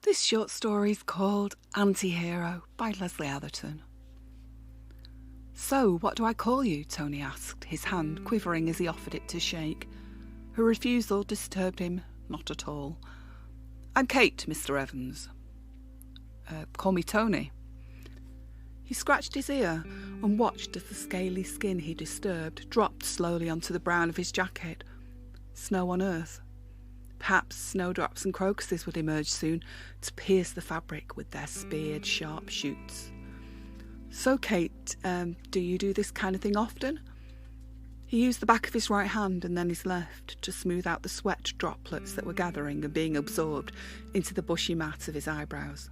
This short story is called Antihero by Lesley Atherton. "So, what do I call you?" Tony asked, his hand quivering as he offered it to shake. Her refusal disturbed him not at all. "I'm Kate, Mr. Evans." Call me Tony." He scratched his ear and watched as the scaly skin he disturbed dropped slowly onto the brown of his jacket. Snow on earth. Perhaps snowdrops and crocuses would emerge soon to pierce the fabric with their speared, sharp shoots. "So, Kate, do you do this kind of thing often?" He used the back of his right hand and then his left to smooth out the sweat droplets that were gathering and being absorbed into the bushy mat of his eyebrows.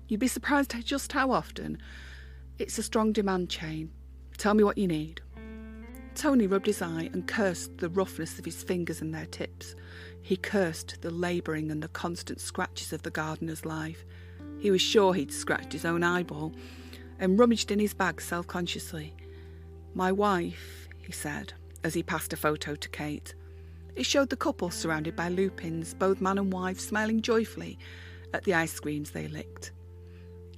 "You'd be surprised at just how often. It's a strong demand chain. Tell me what you need." Tony rubbed his eye and cursed the roughness of his fingers and their tips. He cursed the labouring and the constant scratches of the gardener's life. He was sure he'd scratched his own eyeball and rummaged in his bag self-consciously. "My wife," he said, as he passed a photo to Kate. It showed the couple surrounded by lupins, both man and wife smiling joyfully at the ice creams they licked.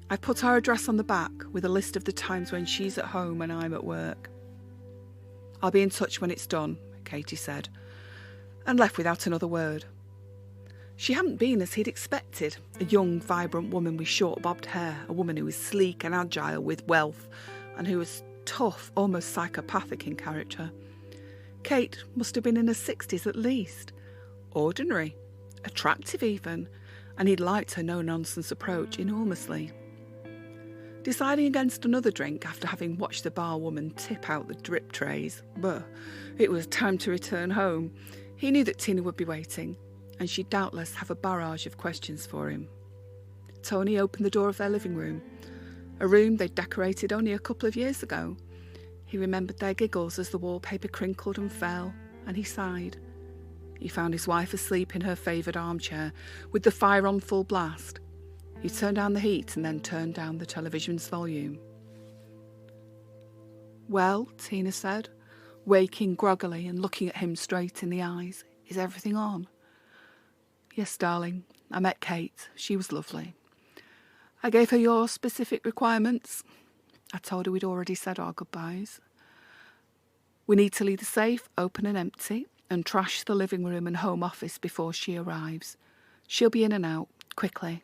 "I've put our address on the back with a list of the times when she's at home and I'm at work." "I'll be in touch when it's done," Katie said, and left without another word. She hadn't been as he'd expected, a young, vibrant woman with short bobbed hair, a woman who was sleek and agile with wealth, and who was tough, almost psychopathic in character. Kate must have been in her 60s at least. Ordinary, attractive even, and he'd liked her no-nonsense approach enormously. Deciding against another drink after having watched the bar woman tip out the drip trays, it was time to return home. He knew that Tina would be waiting, and she'd doubtless have a barrage of questions for him. Tony opened the door of their living room, a room they'd decorated only a couple of years ago. He remembered their giggles as the wallpaper crinkled and fell, and he sighed. He found his wife asleep in her favoured armchair, with the fire on full blast. He turned down the heat and then turned down the television's volume. "Well," Tina said, waking groggily and looking at him straight in the eyes, "is everything on?" "Yes, darling. I met Kate. She was lovely. I gave her your specific requirements. I told her we'd already said our goodbyes. We need to leave the safe open and empty and trash the living room and home office before she arrives. She'll be in and out, quickly."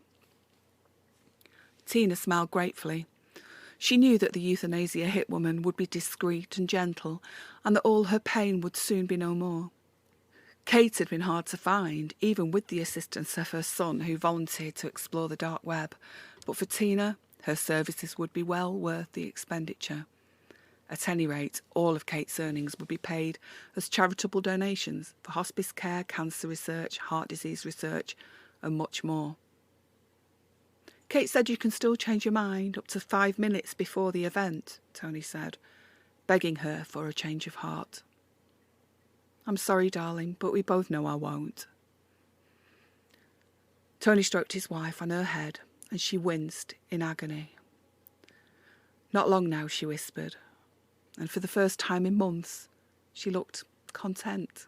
Tina smiled gratefully. She knew that the euthanasia hit woman would be discreet and gentle, and that all her pain would soon be no more. Kate had been hard to find, even with the assistance of her son, who volunteered to explore the dark web. But for Tina, her services would be well worth the expenditure. At any rate, all of Kate's earnings would be paid as charitable donations for hospice care, cancer research, heart disease research, and much more. "Kate said you can still change your mind up to 5 minutes before the event," Tony said, begging her for a change of heart. "I'm sorry, darling, but we both know I won't." Tony stroked his wife on her head, and she winced in agony. "Not long now," she whispered, and for the first time in months, she looked content.